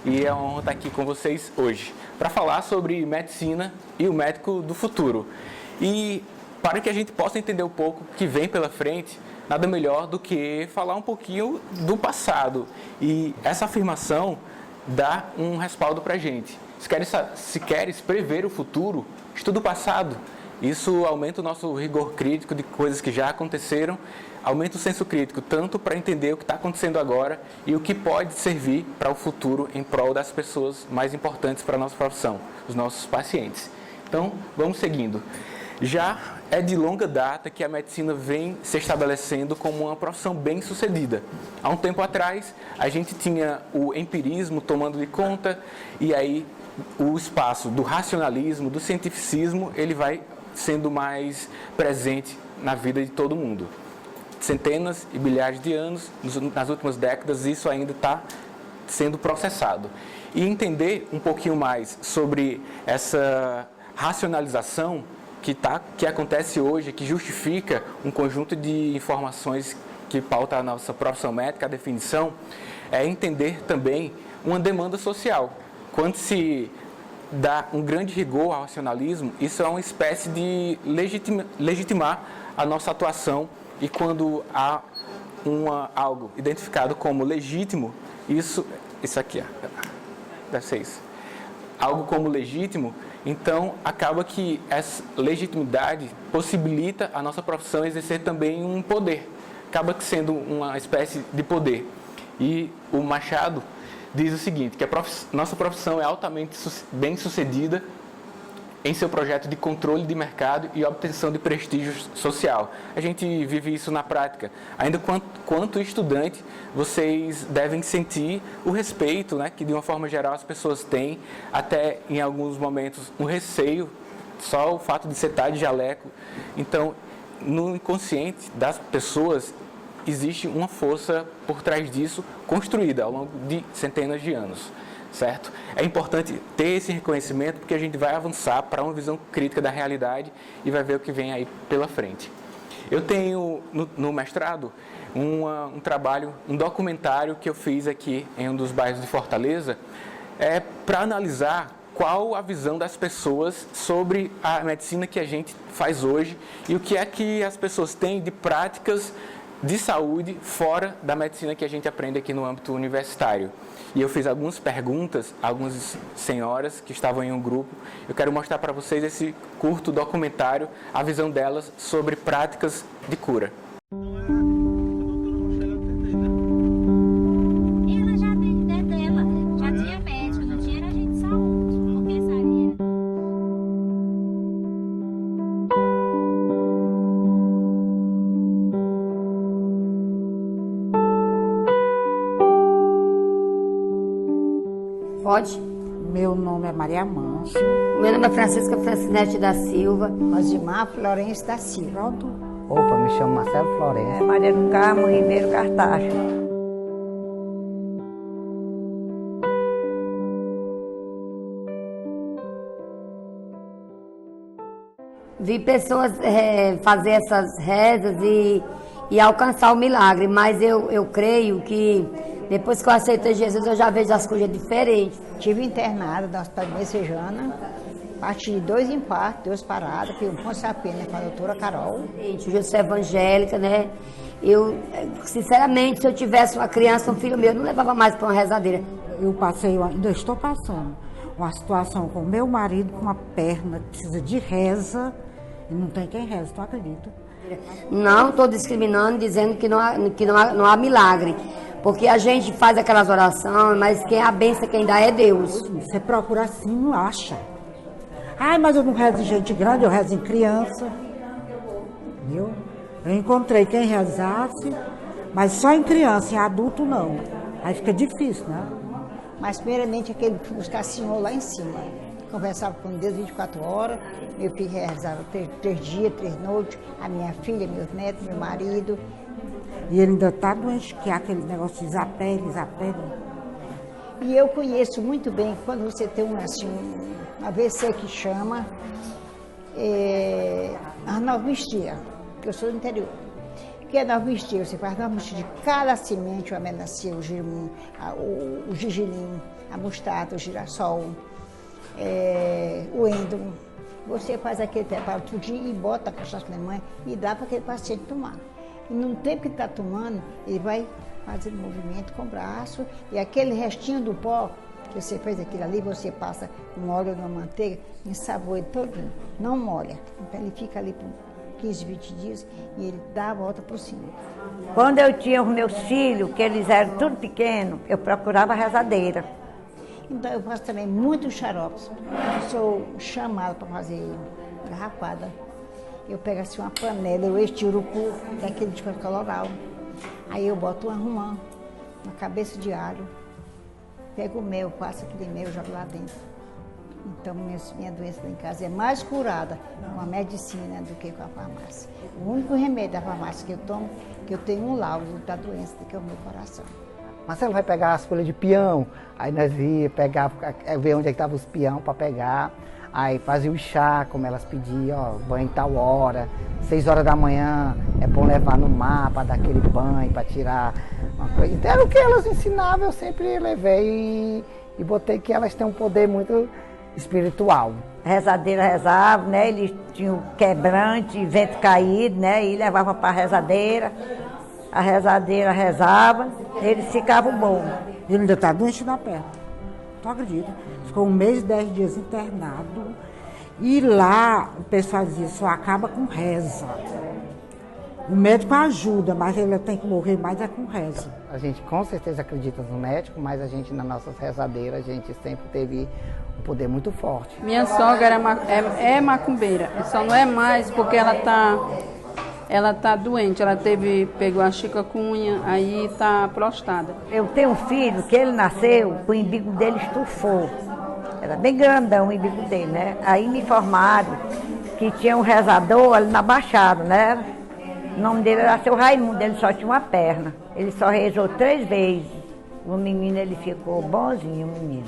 e é uma honra estar aqui com vocês hoje para falar sobre medicina e o médico do futuro. E para que a gente possa entender um pouco o que vem pela frente, nada melhor do que falar um pouquinho do passado. E essa afirmação dá um respaldo para a gente. Se queres prever o futuro, estuda o passado. Isso aumenta o nosso rigor crítico de coisas que já aconteceram, aumenta o senso crítico tanto para entender o que está acontecendo agora e o que pode servir para o futuro em prol das pessoas mais importantes para a nossa profissão, os nossos pacientes. Então, vamos seguindo. Já é de longa data que a medicina vem se estabelecendo como uma profissão bem-sucedida. Há um tempo atrás, a gente tinha o empirismo tomando de conta, e aí o espaço do racionalismo, do cientificismo, ele vai sendo mais presente na vida de todo mundo. Centenas e milhares de anos, nas últimas décadas, isso ainda está sendo processado. E entender um pouquinho mais sobre essa racionalização que acontece hoje, que justifica um conjunto de informações que pauta a nossa profissão médica, a definição, é entender também uma demanda social. Quando se dá um grande rigor ao racionalismo, isso é uma espécie de legitimar a nossa atuação, e quando há algo identificado como legítimo, isso aqui, deve ser isso, algo como legítimo, então acaba que essa legitimidade possibilita a nossa profissão exercer também um poder, acaba sendo uma espécie de poder. E o Machado diz o seguinte, que a nossa profissão é altamente bem-sucedida em seu projeto de controle de mercado e obtenção de prestígio social. A gente vive isso na prática. Ainda quanto estudante, vocês devem sentir o respeito, né, que de uma forma geral as pessoas têm, até em alguns momentos um receio, só o fato de você estar de jaleco. Então, no inconsciente das pessoas, existe uma força por trás disso, construída ao longo de centenas de anos, certo? É importante ter esse reconhecimento, porque a gente vai avançar para uma visão crítica da realidade e vai ver o que vem aí pela frente. Eu tenho, no mestrado, um trabalho, um documentário que eu fiz aqui em um dos bairros de Fortaleza, para analisar qual a visão das pessoas sobre a medicina que a gente faz hoje e o que é que as pessoas têm de práticas de saúde fora da medicina que a gente aprende aqui no âmbito universitário. E eu fiz algumas perguntas a algumas senhoras que estavam em um grupo. Eu quero mostrar para vocês esse curto documentário, a visão delas sobre práticas de cura. Pode? Meu nome é Maria Manso. Meu nome é Francisca Francinete da Silva. Osimar Florencio da Silva. Pronto. Opa, me chamo Marcelo Florencio. Maria do Carmo Ribeiro Cartacho. Vi pessoas fazer essas rezas e alcançar o milagre, mas eu creio que depois que eu aceitei Jesus, eu já vejo as coisas diferentes. Estive internada no Hospital de Messejana, parti de 2 infartos, 2 paradas, fui um Pena com a doutora Carol. Gente, eu sou evangélica, né? Eu, sinceramente, se eu tivesse uma criança, um filho meu, eu não levava mais para uma rezadeira. Eu ainda estou passando uma situação com meu marido com uma perna que precisa de reza e não tem quem reza, tu acredita? Não estou discriminando, dizendo que não há milagre. Porque a gente faz aquelas orações, mas quem abençoa, quem dá é Deus. Você procura assim, não acha. Ai, mas eu não rezo em gente grande, eu rezo em criança. Viu? Eu encontrei quem rezasse, mas só em criança, em adulto não. Aí fica difícil, né? Mas primeiramente aquele buscar Senhor lá em cima. Conversava com Deus 24 horas, meu filho rezava 3 dias, 3 noites, a minha filha, meus netos, meu marido. E ele ainda está doente, que é aquele negócio de zapele. E eu conheço muito bem quando você tem um AVC que chama anosmia, que eu sou do interior. que é nós mistura, você faz nós mistura de cada semente, a melancia, o girimum, o gergelim, a mostarda, o girassol, o êndolo. Você faz aquele preparo tudinho e bota a cachaça alemã e dá para aquele paciente tomar. E no tempo que está tomando, ele vai fazendo movimento com o braço e aquele restinho do pó que você fez aquilo ali, você passa um óleo ou uma manteiga, ensaboa ele todinho, não molha. Então ele fica ali por 15, 20 dias e ele dá a volta por cima. Quando eu tinha os meus filhos, que eles eram tudo pequenos, eu procurava rezadeira. Então eu faço também muitos xaropes. Eu sou chamada para fazer garrafada. Eu pego assim uma panela, eu encho de urucu, daquele de coloral. Aí eu boto uma romã, uma cabeça de alho, pego o mel, passo aquele mel e jogo lá dentro. Então minha doença lá em casa é mais curada com a medicina do que com a farmácia. O único remédio da farmácia que eu tomo, que eu tenho um laudo da doença, que é o meu coração. Marcelo vai pegar as folhas de peão, aí nós ia pegar, ver onde é que estavam os peão para pegar, aí fazia o chá, como elas pediam, ó, banho tal hora, 6 horas da manhã, é bom levar no mar para dar aquele banho, para tirar uma coisa. Então era o que elas ensinavam, eu sempre levei e botei que elas têm um poder muito espiritual. A rezadeira rezava, né? Eles tinham quebrante, vento caído, né? E levava para a rezadeira rezava, eles ficavam bons. Ele ainda está doente da perna. Tu acredita? Ficou 1 mês e 10 dias internado. E lá o pessoal dizia, só acaba com reza. O médico ajuda, mas ele tem que morrer mais é com reza. A gente com certeza acredita no médico, mas a gente, nas nossas rezadeiras, a gente sempre teve um poder muito forte. Minha sogra é macumbeira, só não é mais porque ela tá doente, pegou a chikungunya, aí tá prostrada. Eu tenho um filho que ele nasceu, o umbigo dele estufou. Era bem grandão o umbigo dele, né? Aí me informaram que tinha um rezador ali na Baixada, né? O nome dele era seu Raimundo, ele só tinha uma perna. Ele só rezou 3 vezes. O menino, ele ficou bonzinho, o menino.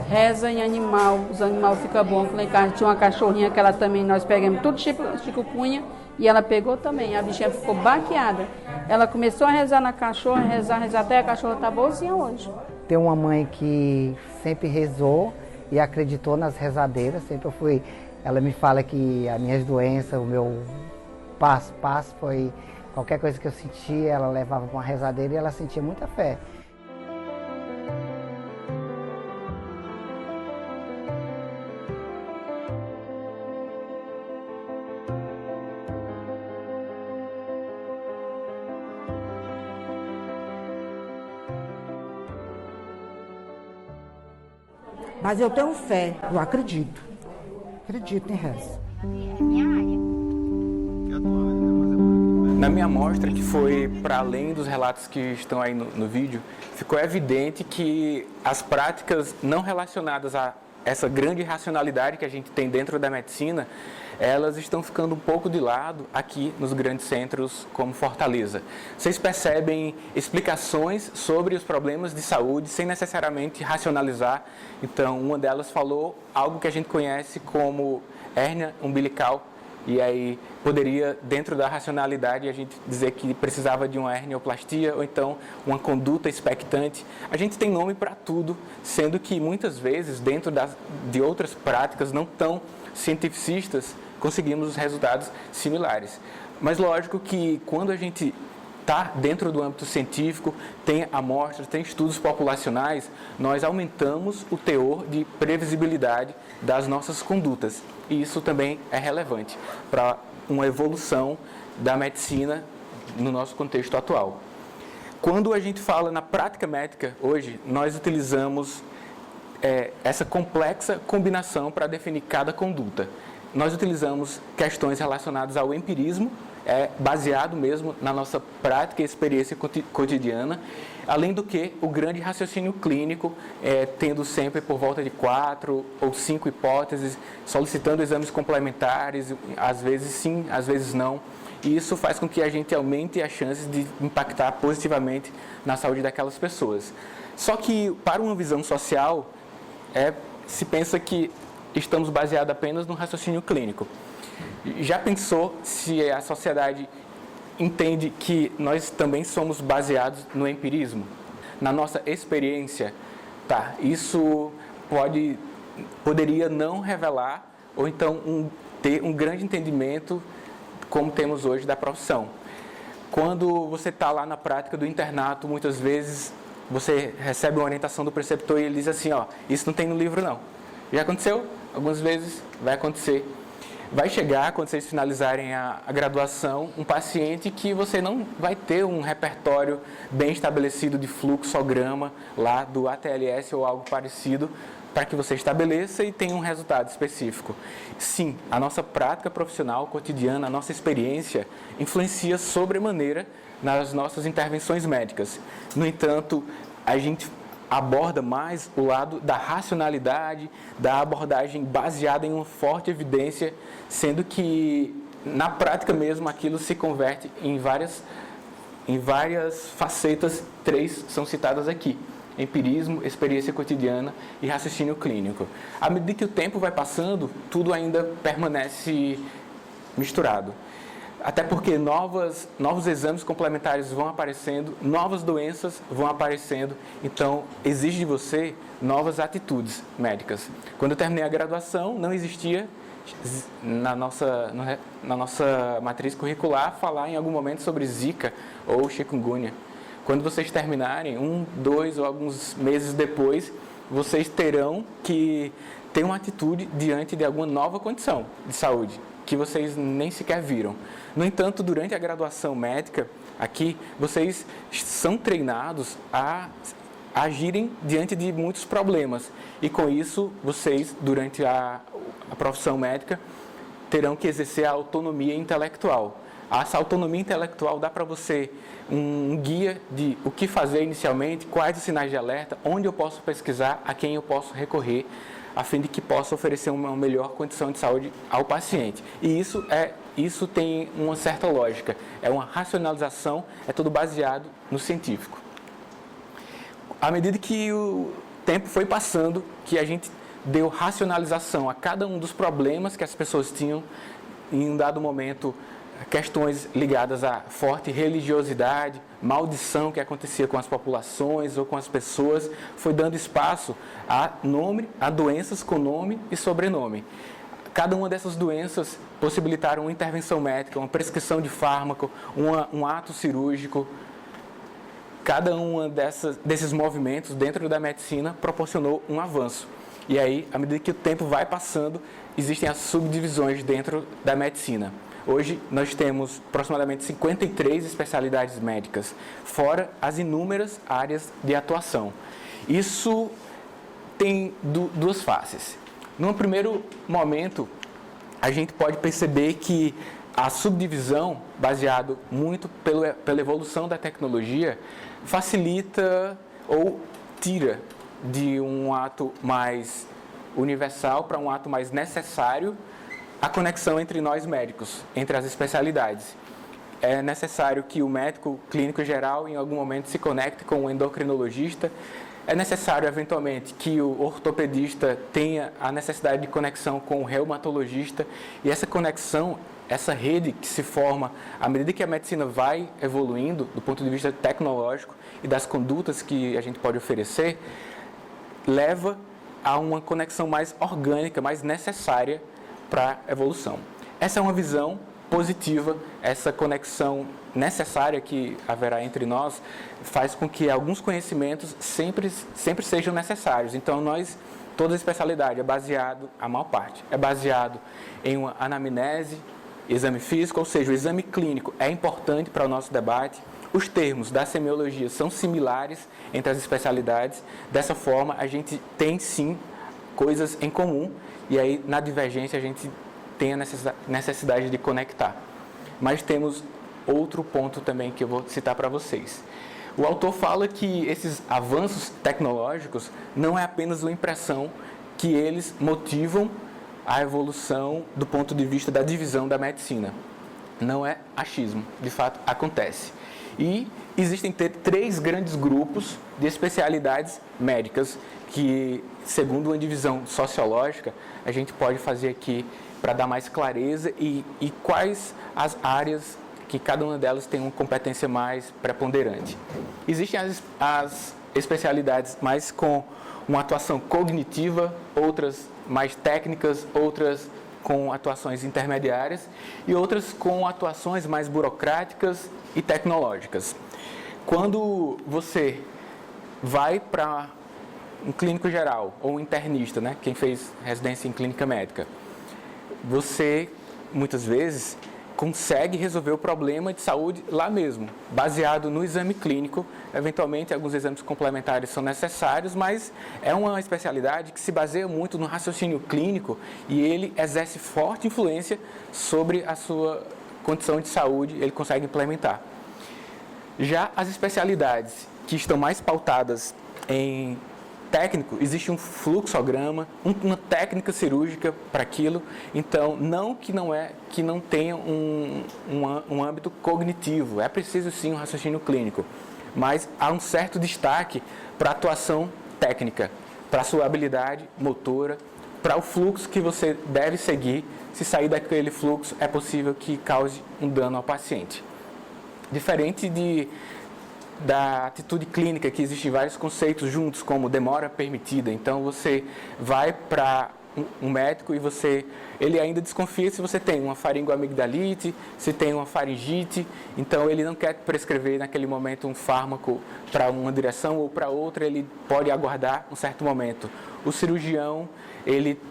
Reza em animal, os animais ficam bons. Lá em casa tinha uma cachorrinha que ela também, nós pegamos tudo chikungunya e ela pegou também. A bichinha ficou baqueada. Ela começou a rezar na cachorra, rezar, até a cachorra tá boazinha hoje. Tem uma mãe que sempre rezou e acreditou nas rezadeiras. Sempre eu fui. Ela me fala que as minhas doenças, o meu passo foi qualquer coisa que eu sentia, ela levava para uma rezadeira e ela sentia muita fé. Mas eu tenho fé, eu acredito. Acredito em reza. Na minha amostra, que foi para além dos relatos que estão aí no vídeo, ficou evidente que as práticas não relacionadas a essa grande racionalidade que a gente tem dentro da medicina, elas estão ficando um pouco de lado aqui nos grandes centros como Fortaleza. Vocês percebem explicações sobre os problemas de saúde sem necessariamente racionalizar. Então, uma delas falou algo que a gente conhece como hérnia umbilical, e aí poderia, dentro da racionalidade, a gente dizer que precisava de uma hernioplastia ou então uma conduta expectante. A gente tem nome para tudo, sendo que muitas vezes, dentro de outras práticas não tão cientificistas, conseguimos resultados similares. Mas lógico que quando a gente está dentro do âmbito científico, tem amostras, tem estudos populacionais, nós aumentamos o teor de previsibilidade das nossas condutas. E isso também é relevante para uma evolução da medicina no nosso contexto atual. Quando a gente fala na prática médica hoje, nós utilizamos essa complexa combinação para definir cada conduta. Nós utilizamos questões relacionadas ao empirismo, baseado mesmo na nossa prática e experiência cotidiana, além do que o grande raciocínio clínico, tendo sempre por volta de 4 ou 5 hipóteses, solicitando exames complementares, às vezes sim, às vezes não. E isso faz com que a gente aumente as chances de impactar positivamente na saúde daquelas pessoas. Só que, para uma visão social, se pensa que estamos baseados apenas no raciocínio clínico. Já pensou se a sociedade entende que nós também somos baseados no empirismo, na nossa experiência. Tá, isso poderia não revelar, ou então ter um grande entendimento, como temos hoje, da profissão. Quando você está lá na prática do internato, muitas vezes você recebe uma orientação do preceptor e ele diz assim, ó, isso não tem no livro não. Já aconteceu? Algumas vezes vai acontecer. Vai chegar, quando vocês finalizarem a graduação, um paciente que você não vai ter um repertório bem estabelecido de fluxograma lá do ATLS ou algo parecido para que você estabeleça e tenha um resultado específico. Sim, a nossa prática profissional cotidiana, a nossa experiência influencia sobremaneira nas nossas intervenções médicas. No entanto, a gente aborda mais o lado da racionalidade, da abordagem baseada em uma forte evidência, sendo que na prática mesmo aquilo se converte em várias facetas. 3 são citadas aqui: empirismo, experiência cotidiana e raciocínio clínico. À medida que o tempo vai passando, tudo ainda permanece misturado. Até porque novos exames complementares vão aparecendo, novas doenças vão aparecendo, então exige de você novas atitudes médicas. Quando eu terminei a graduação, não existia na nossa matriz curricular falar em algum momento sobre Zika ou chikungunya. Quando vocês terminarem, 1, 2 ou alguns meses depois, vocês terão que ter uma atitude diante de alguma nova condição de saúde que vocês nem sequer viram. No entanto, durante a graduação médica, aqui, vocês são treinados a agirem diante de muitos problemas. E com isso, vocês, durante a profissão médica, terão que exercer a autonomia intelectual. Essa autonomia intelectual dá para você um guia de o que fazer inicialmente, quais os sinais de alerta, onde eu posso pesquisar, a quem eu posso recorrer, a fim de que possa oferecer uma melhor condição de saúde ao paciente. E isso tem uma certa lógica, é uma racionalização, é tudo baseado no científico. À medida que o tempo foi passando, que a gente deu racionalização a cada um dos problemas que as pessoas tinham, em um dado momento, questões ligadas à forte religiosidade, maldição que acontecia com as populações ou com as pessoas, foi dando espaço a doenças com nome e sobrenome. Cada uma dessas doenças possibilitaram uma intervenção médica, uma prescrição de fármaco, um ato cirúrgico. Cada um desses movimentos dentro da medicina proporcionou um avanço. E aí, à medida que o tempo vai passando, existem as subdivisões dentro da medicina. Hoje, nós temos aproximadamente 53 especialidades médicas, fora as inúmeras áreas de atuação. Isso tem duas faces. Num primeiro momento, a gente pode perceber que a subdivisão, baseado muito pela evolução da tecnologia, facilita ou tira de um ato mais universal para um ato mais necessário a conexão entre nós médicos, entre as especialidades. É necessário que o médico clínico geral, em algum momento, se conecte com o endocrinologista. É necessário, eventualmente, que o ortopedista tenha a necessidade de conexão com o reumatologista. E essa conexão, essa rede que se forma à medida que a medicina vai evoluindo, do ponto de vista tecnológico e das condutas que a gente pode oferecer, leva a uma conexão mais orgânica, mais necessária para a evolução. Essa é uma visão positiva, essa conexão necessária que haverá entre nós faz com que alguns conhecimentos sempre sejam necessários. Então, toda a especialidade é baseado, a maior parte, é baseado em uma anamnese, exame físico, ou seja, o exame clínico é importante para o nosso debate. Os termos da semiologia são similares entre as especialidades. Dessa forma, a gente tem sim coisas em comum e aí na divergência a gente tem a necessidade de conectar. Mas temos outro ponto também que eu vou citar para vocês. O autor fala que esses avanços tecnológicos não é apenas uma impressão, que eles motivam a evolução do ponto de vista da divisão da medicina. Não é achismo, de fato acontece. E existem 3 grandes grupos de especialidades médicas que, segundo uma divisão sociológica, a gente pode fazer aqui para dar mais clareza e quais as áreas que cada uma delas tem uma competência mais preponderante. Existem as especialidades mais com uma atuação cognitiva, outras mais técnicas, outras com atuações intermediárias e outras com atuações mais burocráticas e tecnológicas. Quando você vai para um clínico geral ou um internista, né, quem fez residência em clínica médica, você muitas vezes consegue resolver o problema de saúde lá mesmo, baseado no exame clínico. Eventualmente, alguns exames complementares são necessários, mas é uma especialidade que se baseia muito no raciocínio clínico e ele exerce forte influência sobre a sua condição de saúde, ele consegue implementar. Já as especialidades que estão mais pautadas em técnico, existe um fluxograma, uma técnica cirúrgica para aquilo, então não que não tenha um âmbito cognitivo, é preciso sim um raciocínio clínico, mas há um certo destaque para a atuação técnica, para a sua habilidade motora, para o fluxo que você deve seguir. Se sair daquele fluxo, é possível que cause um dano ao paciente. Diferente da atitude clínica, que existem vários conceitos juntos, como demora permitida. Então, você vai para um médico e ele ainda desconfia se você tem uma faringoamigdalite, se tem uma faringite, então ele não quer prescrever naquele momento um fármaco para uma direção ou para outra, ele pode aguardar um certo momento. O cirurgião, ele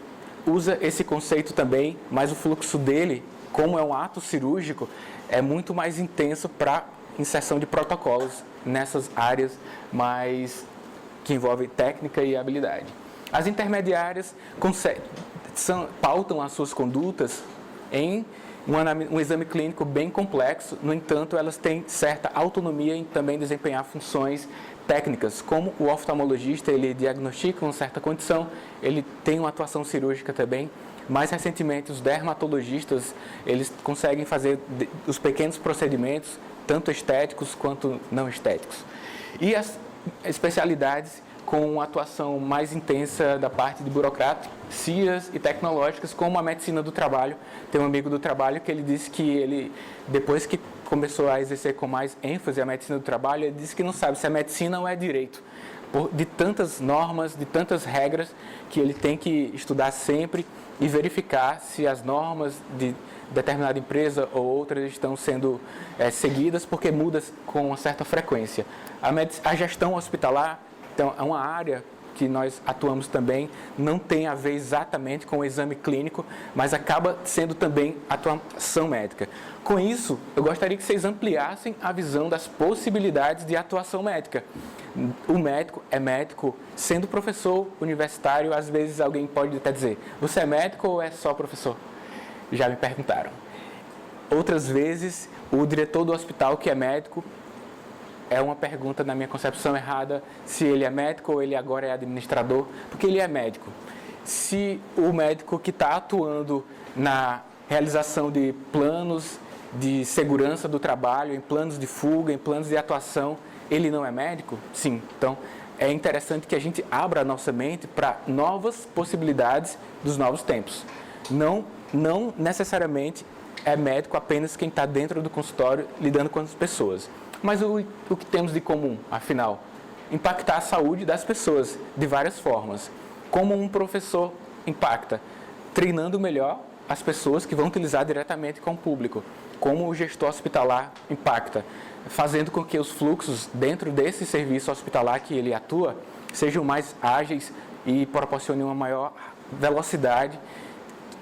usa esse conceito também, mas o fluxo dele, como é um ato cirúrgico, é muito mais intenso para inserção de protocolos nessas áreas mais que envolvem técnica e habilidade. As intermediárias pautam as suas condutas em um exame clínico bem complexo, no entanto, elas têm certa autonomia em também desempenhar funções técnicas, como o oftalmologista, ele diagnostica uma certa condição, ele tem uma atuação cirúrgica também. Mais recentemente, os dermatologistas, eles conseguem fazer os pequenos procedimentos, tanto estéticos quanto não estéticos. E as especialidades com atuação mais intensa da parte de burocracias e tecnológicas, como a medicina do trabalho. Tem um amigo do trabalho que ele disse que ele, depois que começou a exercer com mais ênfase a medicina do trabalho, ele disse que não sabe se é medicina ou é direito, de tantas normas, de tantas regras, que ele tem que estudar sempre e verificar se as normas de determinada empresa ou outras estão sendo seguidas, porque muda com uma certa frequência. A gestão hospitalar, então, é uma área que nós atuamos também, não tem a ver exatamente com o exame clínico, mas acaba sendo também atuação médica. Com isso, eu gostaria que vocês ampliassem a visão das possibilidades de atuação médica. O médico é médico, sendo professor universitário, às vezes alguém pode até dizer, você é médico ou é só professor? Já me perguntaram. Outras vezes, o diretor do hospital que é médico, é uma pergunta, na minha concepção, errada, se ele é médico ou ele agora é administrador, porque ele é médico. Se o médico que está atuando na realização de planos de segurança do trabalho, em planos de fuga, em planos de atuação, ele não é médico? Sim. Então, é interessante que a gente abra a nossa mente para novas possibilidades dos novos tempos. Não necessariamente é médico apenas quem está dentro do consultório lidando com as pessoas. Mas o que temos de comum, afinal? Impactar a saúde das pessoas de várias formas. Como um professor impacta? Treinando melhor as pessoas que vão utilizar diretamente com o público. Como o gestor hospitalar impacta? Fazendo com que os fluxos dentro desse serviço hospitalar que ele atua sejam mais ágeis e proporcionem uma maior velocidade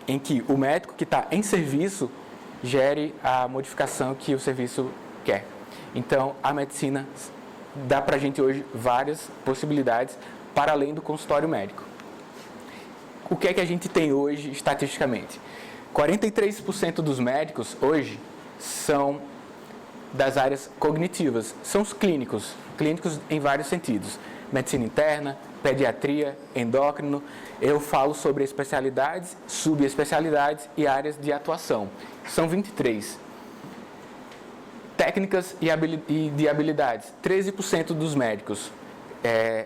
em que o médico que está em serviço gere a modificação que o serviço quer. Então, a medicina dá para a gente hoje várias possibilidades para além do consultório médico. O que é que a gente tem hoje estatisticamente? 43% dos médicos hoje são das áreas cognitivas, são os clínicos em vários sentidos. Medicina interna, pediatria, endócrino. Eu falo sobre especialidades, subespecialidades e áreas de atuação. São 23. Técnicas e de habilidades, 13% dos médicos.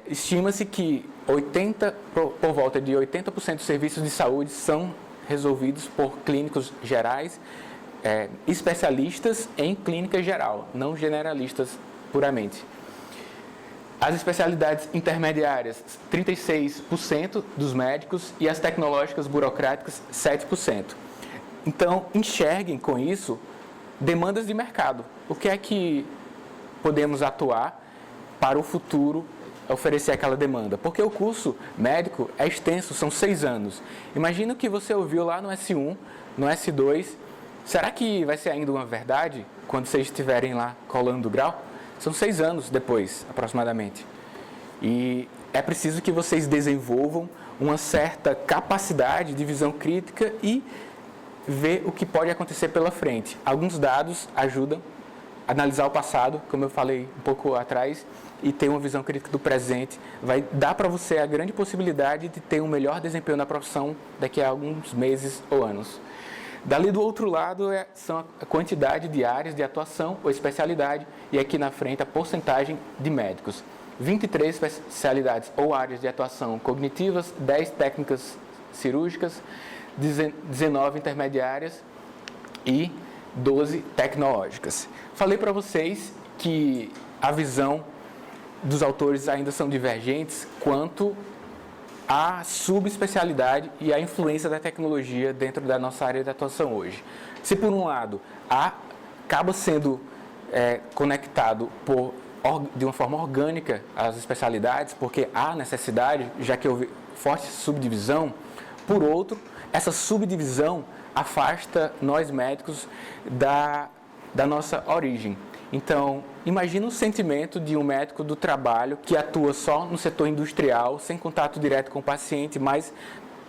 Estima-se que por volta de 80% dos serviços de saúde são resolvidos por clínicos gerais, especialistas em clínica geral, não generalistas puramente. As especialidades intermediárias, 36% dos médicos, e as tecnológicas burocráticas, 7%. Então, enxerguem com isso demandas de mercado. O que é que podemos atuar para o futuro oferecer aquela demanda? Porque o curso médico é extenso, são 6 anos. Imagina o que você ouviu lá no S1, no S2. Será que vai ser ainda uma verdade quando vocês estiverem lá colando o grau? São 6 anos depois, aproximadamente. E é preciso que vocês desenvolvam uma certa capacidade de visão crítica e ver o que pode acontecer pela frente. Alguns dados ajudam a analisar o passado, como eu falei um pouco atrás, e ter uma visão crítica do presente. Vai dar para você a grande possibilidade de ter um melhor desempenho na profissão daqui a alguns meses ou anos. Dali do outro lado são a quantidade de áreas de atuação ou especialidade, e aqui na frente a porcentagem de médicos. 23 especialidades ou áreas de atuação cognitivas, 10 técnicas cirúrgicas, 19 intermediárias e 12 tecnológicas. Falei para vocês que a visão dos autores ainda são divergentes quanto à subespecialidade e à influência da tecnologia dentro da nossa área de atuação hoje. Se por um lado acaba sendo conectado de uma forma orgânica às especialidades, porque há necessidade, já que houve forte subdivisão, por outro, essa subdivisão afasta nós médicos da nossa origem. Então, imagina o sentimento de um médico do trabalho que atua só no setor industrial, sem contato direto com o paciente, mas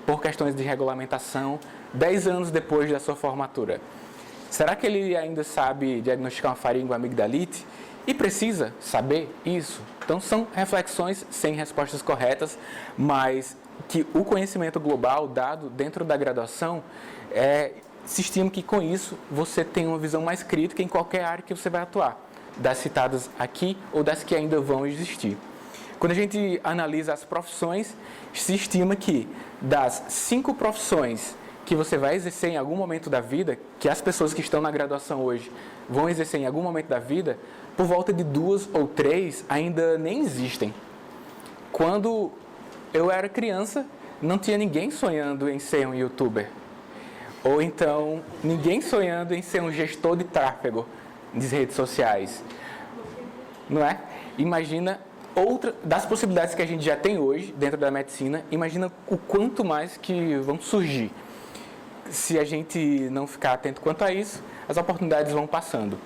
por questões de regulamentação, 10 anos depois da sua formatura. Será que ele ainda sabe diagnosticar uma faringoamigdalite? E precisa saber isso? Então, são reflexões sem respostas corretas, mas que o conhecimento global dado dentro da graduação se estima que com isso você tem uma visão mais crítica em qualquer área que você vai atuar, das citadas aqui ou das que ainda vão existir. Quando a gente analisa as profissões, se estima que das 5 profissões que você vai exercer em algum momento da vida, que as pessoas que estão na graduação hoje vão exercer em algum momento da vida, por volta de 2 ou 3 ainda nem existem. Quando eu era criança, não tinha ninguém sonhando em ser um youtuber. Ou então, ninguém sonhando em ser um gestor de tráfego nas redes sociais. Não é? Imagina outra das possibilidades que a gente já tem hoje dentro da medicina, imagina o quanto mais que vão surgir. Se a gente não ficar atento quanto a isso, as oportunidades vão passando.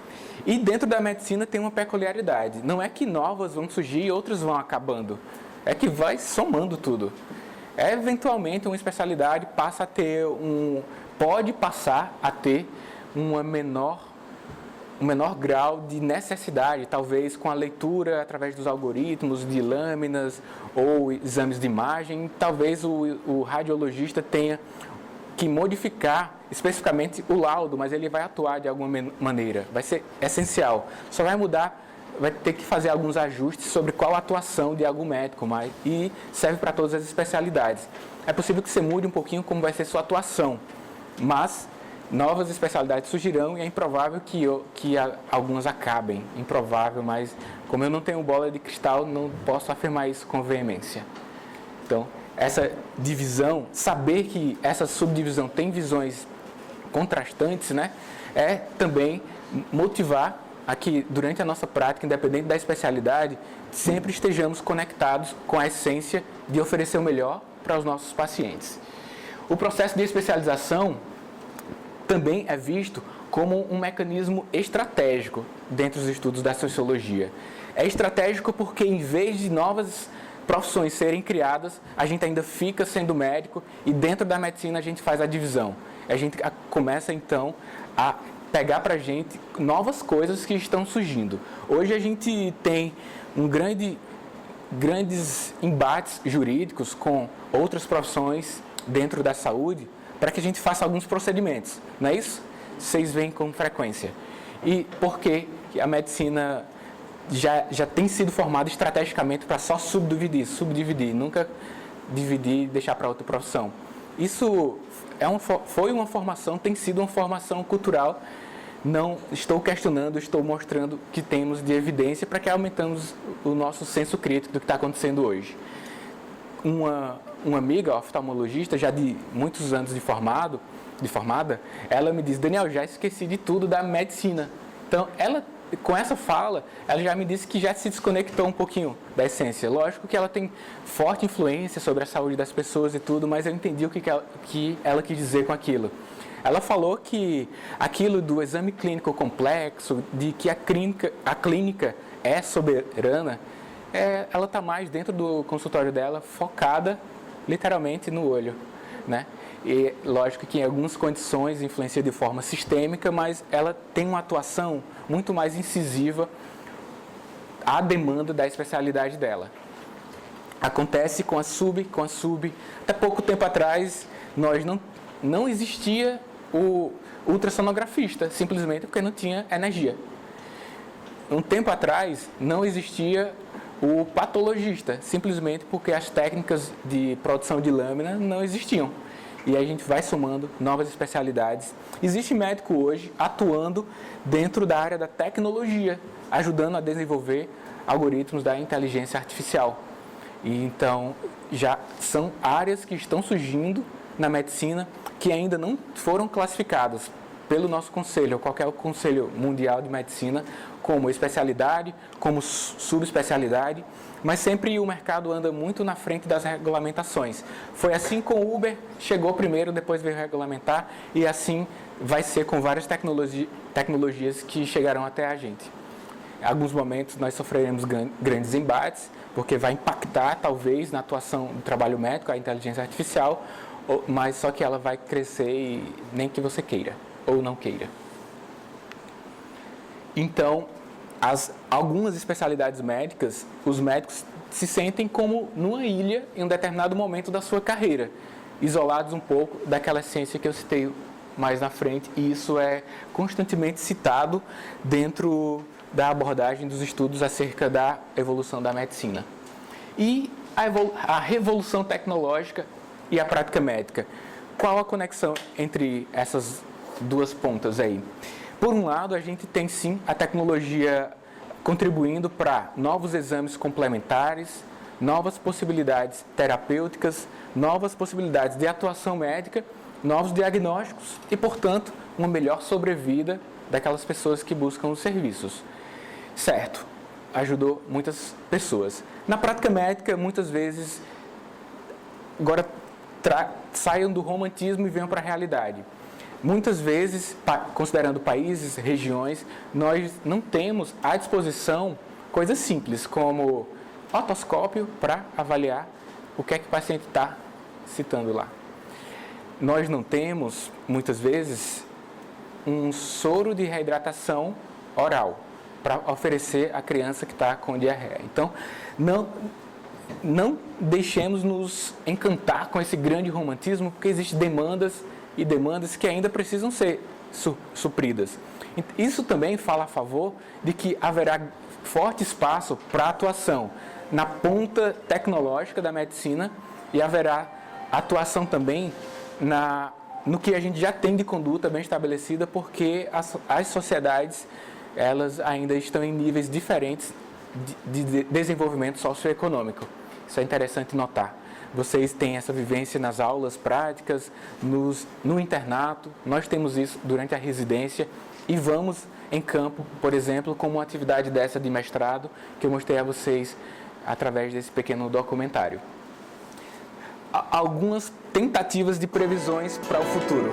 E dentro da medicina tem uma peculiaridade. Não é que novas vão surgir e outras vão acabando. É que vai somando tudo. Eventualmente, uma especialidade pode passar a ter um menor grau de necessidade, talvez com a leitura através dos algoritmos de lâminas ou exames de imagem. Talvez o radiologista tenha que modificar especificamente o laudo, mas ele vai atuar de alguma maneira, vai ser essencial. Só vai mudar, vai ter que fazer alguns ajustes sobre qual a atuação de algum médico, e serve para todas as especialidades. É possível que você mude um pouquinho como vai ser sua atuação, mas novas especialidades surgirão e é improvável que algumas acabem. Improvável, mas como eu não tenho bola de cristal, não posso afirmar isso com veemência. Então, essa divisão, saber que essa subdivisão tem visões contrastantes, né, é também motivar a que durante a nossa prática, independente da especialidade, sempre estejamos conectados com a essência de oferecer o melhor para os nossos pacientes. O processo de especialização também é visto como um mecanismo estratégico dentro dos estudos da sociologia. É estratégico porque, em vez de novas profissões serem criadas, a gente ainda fica sendo médico e dentro da medicina a gente faz a divisão. A gente começa, então, a pegar para a gente novas coisas que estão surgindo. Hoje a gente tem grandes embates jurídicos com outras profissões dentro da saúde para que a gente faça alguns procedimentos, não é isso? Vocês veem com frequência. E por que a medicina já tem sido formada estrategicamente para só subdividir, nunca dividir e deixar para outra profissão? isso foi uma formação, tem sido uma formação cultural. Não estou questionando, estou mostrando que temos de evidência para que aumentamos o nosso senso crítico do que está acontecendo hoje. Uma amiga oftalmologista, já de muitos anos de formada, ela me disse: Daniel, já esqueci de tudo da medicina. Então, com essa fala, ela já me disse que já se desconectou um pouquinho da essência. Lógico que ela tem forte influência sobre a saúde das pessoas e tudo, mas eu entendi o que ela quis dizer com aquilo. Ela falou que aquilo do exame clínico complexo, de que a clínica é soberana, ela está mais dentro do consultório dela, focada literalmente no olho, né? E lógico que em algumas condições influencia de forma sistêmica, mas ela tem uma atuação muito mais incisiva à demanda da especialidade dela. Acontece com a sub. Até pouco tempo atrás, não existia o ultrassonografista, simplesmente porque não tinha energia. Um tempo atrás, não existia o patologista, simplesmente porque as técnicas de produção de lâmina não existiam. E aí a gente vai somando novas especialidades. Existe médico hoje atuando dentro da área da tecnologia, ajudando a desenvolver algoritmos da inteligência artificial. E então, já são áreas que estão surgindo na medicina que ainda não foram classificadas pelo nosso conselho, ou qualquer conselho mundial de medicina, como especialidade, como subespecialidade, mas sempre o mercado anda muito na frente das regulamentações. Foi assim com o Uber, chegou primeiro, depois veio regulamentar, e assim vai ser com várias tecnologias que chegarão até a gente. Em alguns momentos nós sofreremos grandes embates, porque vai impactar talvez na atuação do trabalho médico, a inteligência artificial, mas só que ela vai crescer e nem que você queira, ou não queira. Então, algumas especialidades médicas, os médicos se sentem como numa ilha em um determinado momento da sua carreira, isolados um pouco daquela ciência que eu citei mais na frente, e isso é constantemente citado dentro da abordagem dos estudos acerca da evolução da medicina. E a revolução tecnológica e a prática médica. Qual a conexão entre essas duas pontas aí? Por um lado, a gente tem sim a tecnologia contribuindo para novos exames complementares, novas possibilidades terapêuticas, novas possibilidades de atuação médica, novos diagnósticos e, portanto, uma melhor sobrevida daquelas pessoas que buscam os serviços. Certo, ajudou muitas pessoas. Na prática médica, muitas vezes, agora saiam do romantismo e venham para a realidade. Muitas vezes, considerando países, regiões, nós não temos à disposição coisas simples, como otoscópio para avaliar o que é que o paciente está citando lá. Nós não temos, muitas vezes, um soro de reidratação oral para oferecer à criança que está com diarreia. Então, não deixemos nos encantar com esse grande romantismo, porque existem demandas e demandas que ainda precisam ser supridas. Isso também fala a favor de que haverá forte espaço para atuação na ponta tecnológica da medicina e haverá atuação também no que a gente já tem de conduta bem estabelecida, porque as sociedades elas ainda estão em níveis diferentes de desenvolvimento socioeconômico. Isso é interessante notar. Vocês têm essa vivência nas aulas práticas, no internato, nós temos isso durante a residência e vamos em campo, por exemplo, como uma atividade dessa de mestrado que eu mostrei a vocês através desse pequeno documentário. Algumas tentativas de previsões para o futuro.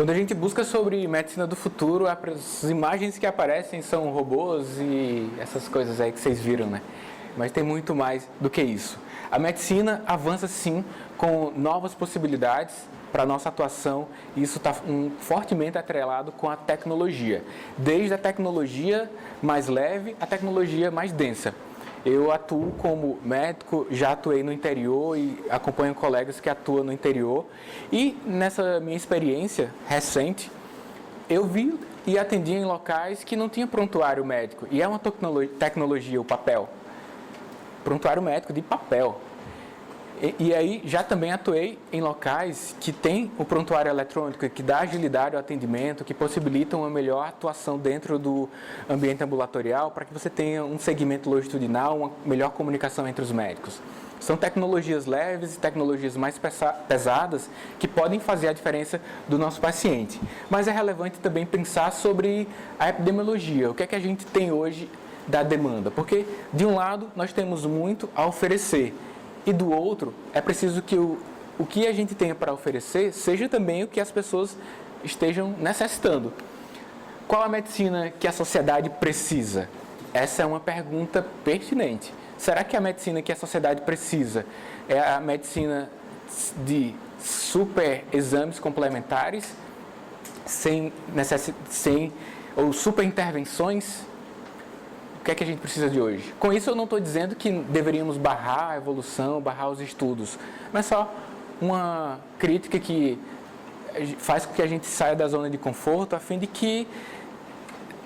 Quando a gente busca sobre medicina do futuro, as imagens que aparecem são robôs e essas coisas aí que vocês viram, né? Mas tem muito mais do que isso. A medicina avança sim com novas possibilidades para a nossa atuação e isso está fortemente atrelado com a tecnologia. Desde a tecnologia mais leve à tecnologia mais densa. Eu atuo como médico, já atuei no interior e acompanho colegas que atuam no interior. E nessa minha experiência recente, eu vi e atendi em locais que não tinha prontuário médico. E é uma tecnologia, o papel. Prontuário médico de papel. E aí já também atuei em locais que tem o prontuário eletrônico, que dá agilidade ao atendimento, que possibilitam uma melhor atuação dentro do ambiente ambulatorial para que você tenha um segmento longitudinal, uma melhor comunicação entre os médicos. São tecnologias leves e tecnologias mais pesadas que podem fazer a diferença do nosso paciente. Mas é relevante também pensar sobre a epidemiologia, o que é que a gente tem hoje da demanda. Porque, de um lado, nós temos muito a oferecer, e do outro, é preciso que o que a gente tenha para oferecer seja também o que as pessoas estejam necessitando. Qual a medicina que a sociedade precisa? Essa é uma pergunta pertinente. Será que a medicina que a sociedade precisa é a medicina de super exames complementares, ou super intervenções? O que é que a gente precisa de hoje? Com isso eu não estou dizendo que deveríamos barrar a evolução, barrar os estudos, mas só uma crítica que faz com que a gente saia da zona de conforto, a fim de que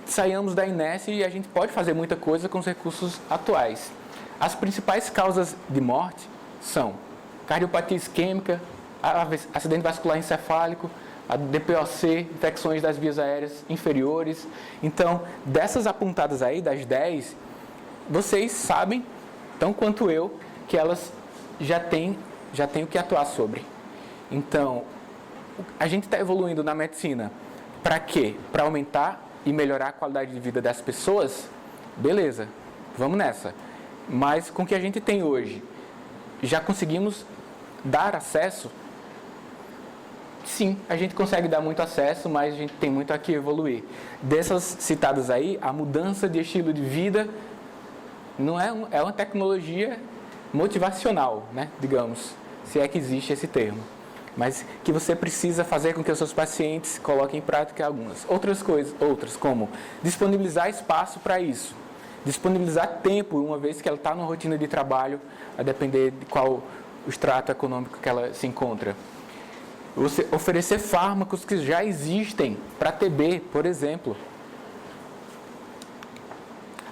saiamos da inércia e a gente pode fazer muita coisa com os recursos atuais. As principais causas de morte são cardiopatia isquêmica, acidente vascular encefálico, a DPOC, infecções das vias aéreas inferiores. Então, dessas apontadas aí, das 10, vocês sabem, tão quanto eu, que elas já têm o que atuar sobre. Então, a gente está evoluindo na medicina para quê? Para aumentar e melhorar a qualidade de vida das pessoas? Beleza, vamos nessa. Mas com o que a gente tem hoje, já conseguimos dar acesso? Sim, a gente consegue dar muito acesso, mas a gente tem muito a que evoluir. Dessas citadas aí, a mudança de estilo de vida não é uma tecnologia motivacional, né? Digamos, se é que existe esse termo. Mas que você precisa fazer com que os seus pacientes coloquem em prática algumas. Outras como disponibilizar espaço para isso. Disponibilizar tempo, uma vez que ela está numa rotina de trabalho, a depender de qual o extrato econômico que ela se encontra. Você oferecer fármacos que já existem para TB, por exemplo.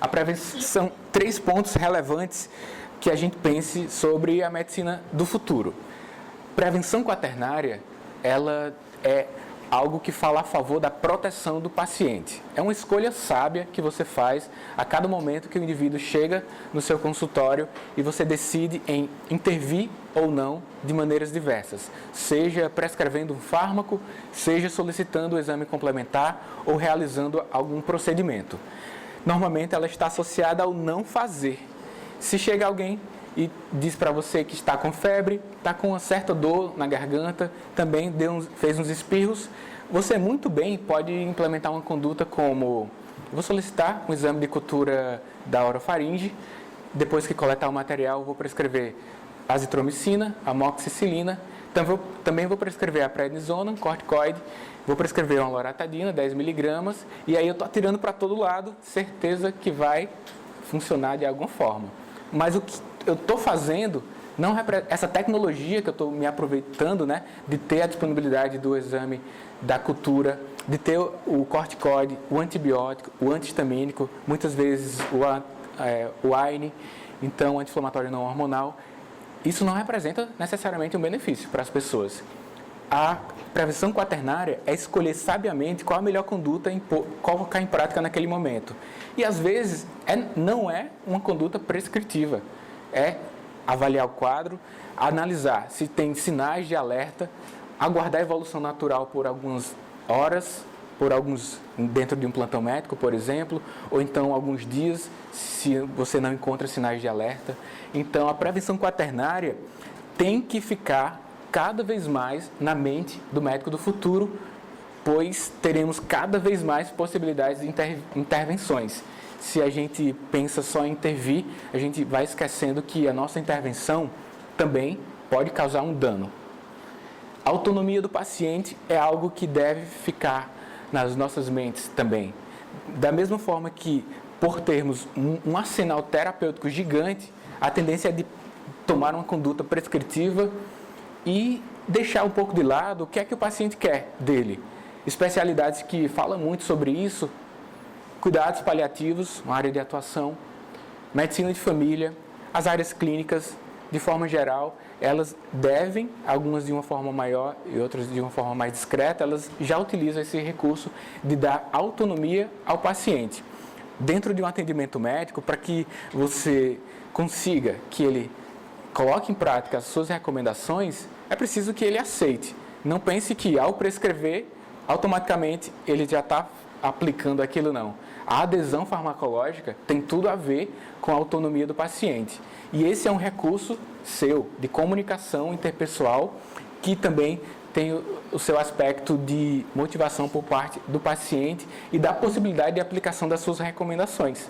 A prevenção são 3 pontos relevantes que a gente pense sobre a medicina do futuro. Prevenção quaternária, ela é algo que fala a favor da proteção do paciente. É uma escolha sábia que você faz a cada momento que o indivíduo chega no seu consultório e você decide em intervir ou não de maneiras diversas, seja prescrevendo um fármaco, seja solicitando o exame complementar ou realizando algum procedimento. Normalmente ela está associada ao não fazer. Se chega alguém e diz para você que está com febre, está com uma certa dor na garganta, também fez uns espirros, você muito bem pode implementar uma conduta como: vou solicitar um exame de cultura da orofaringe, depois que coletar o material vou prescrever azitromicina, amoxicilina, também vou prescrever a prednisona, um corticoide, vou prescrever uma loratadina, 10 mg, e aí eu estou atirando para todo lado, certeza que vai funcionar de alguma forma. Mas o que eu estou fazendo, essa tecnologia que eu estou me aproveitando, né, de ter a disponibilidade do exame da cultura, de ter o corticoide, o antibiótico, o antihistamínico, muitas vezes o AINE, então anti-inflamatório não hormonal, isso não representa necessariamente um benefício para as pessoas. A prevenção quaternária é escolher sabiamente qual a melhor conduta colocar em prática naquele momento. E às vezes não é uma conduta prescritiva. É avaliar o quadro, analisar se tem sinais de alerta, aguardar a evolução natural por algumas horas, dentro de um plantão médico, por exemplo, ou então alguns dias, se você não encontra sinais de alerta. Então, a prevenção quaternária tem que ficar cada vez mais na mente do médico do futuro pois teremos cada vez mais possibilidades de intervenções. Se a gente pensa só em intervir, a gente vai esquecendo que a nossa intervenção também pode causar um dano. A autonomia do paciente é algo que deve ficar nas nossas mentes também. Da mesma forma que, por termos um arsenal terapêutico gigante, a tendência é de tomar uma conduta prescritiva e deixar um pouco de lado o que é que o paciente quer dele. Especialidades que falam muito sobre isso: cuidados paliativos, uma área de atuação, medicina de família, as áreas clínicas, de forma geral, elas devem, algumas de uma forma maior e outras de uma forma mais discreta, elas já utilizam esse recurso de dar autonomia ao paciente. Dentro de um atendimento médico, para que você consiga que ele coloque em prática as suas recomendações, é preciso que ele aceite. Não pense que ao prescrever, automaticamente ele já está aplicando aquilo, não. A adesão farmacológica tem tudo a ver com a autonomia do paciente. E esse é um recurso seu, de comunicação interpessoal, que também tem o seu aspecto de motivação por parte do paciente e da possibilidade de aplicação das suas recomendações.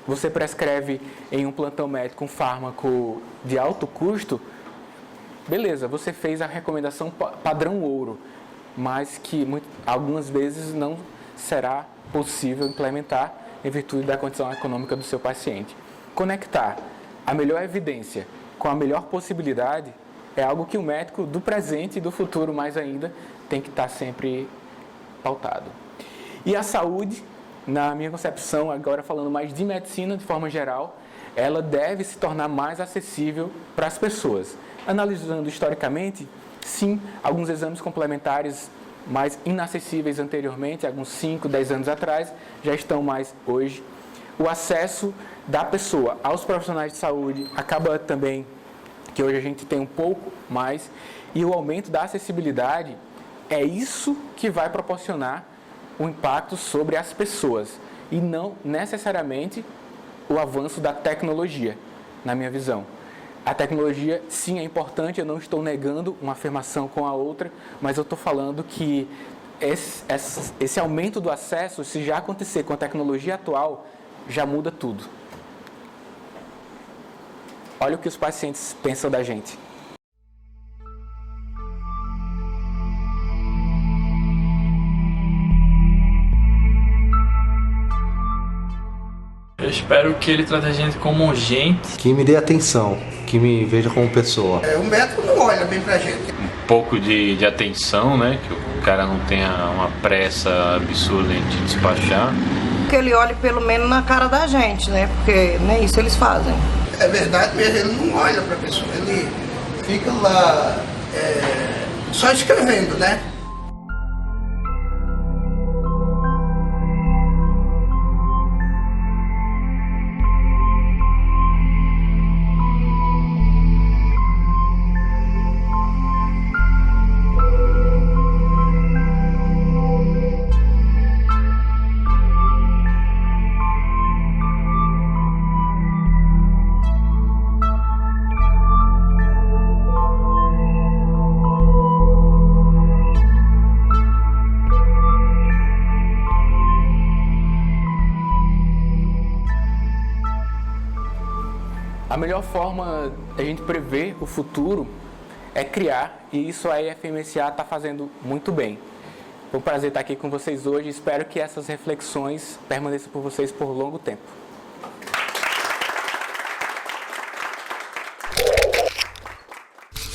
Você prescreve em um plantão médico um fármaco de alto custo, beleza, você fez a recomendação padrão ouro, mas que algumas vezes não será possível implementar em virtude da condição econômica do seu paciente. Conectar a melhor evidência com a melhor possibilidade é algo que o médico do presente e do futuro, mais ainda, tem que estar sempre pautado. E a saúde, na minha concepção, agora falando mais de medicina de forma geral, ela deve se tornar mais acessível para as pessoas. Analisando historicamente, sim, alguns exames complementares mais inacessíveis anteriormente, alguns 5, 10 anos atrás, já estão mais hoje. O acesso da pessoa aos profissionais de saúde acaba também, que hoje a gente tem um pouco mais, e o aumento da acessibilidade é isso que vai proporcionar um impacto sobre as pessoas, e não necessariamente o avanço da tecnologia, na minha visão. A tecnologia, sim, é importante, eu não estou negando uma afirmação com a outra, mas eu estou falando que esse aumento do acesso, se já acontecer com a tecnologia atual, já muda tudo. Olha o que os pacientes pensam da gente. Eu espero que ele trate a gente como gente. Que me dê atenção, que me veja como pessoa. O médico não olha bem pra gente. Um pouco de atenção, né? Que o cara não tenha uma pressa absurda em te despachar. Que ele olhe pelo menos na cara da gente, né? Porque nem isso eles fazem. É verdade mesmo, ele não olha pra pessoa, ele fica lá só escrevendo, né? A melhor forma de a gente prever o futuro é criar, e isso a IFMSA está fazendo muito bem. Foi um prazer estar aqui com vocês hoje, espero que essas reflexões permaneçam por vocês por longo tempo.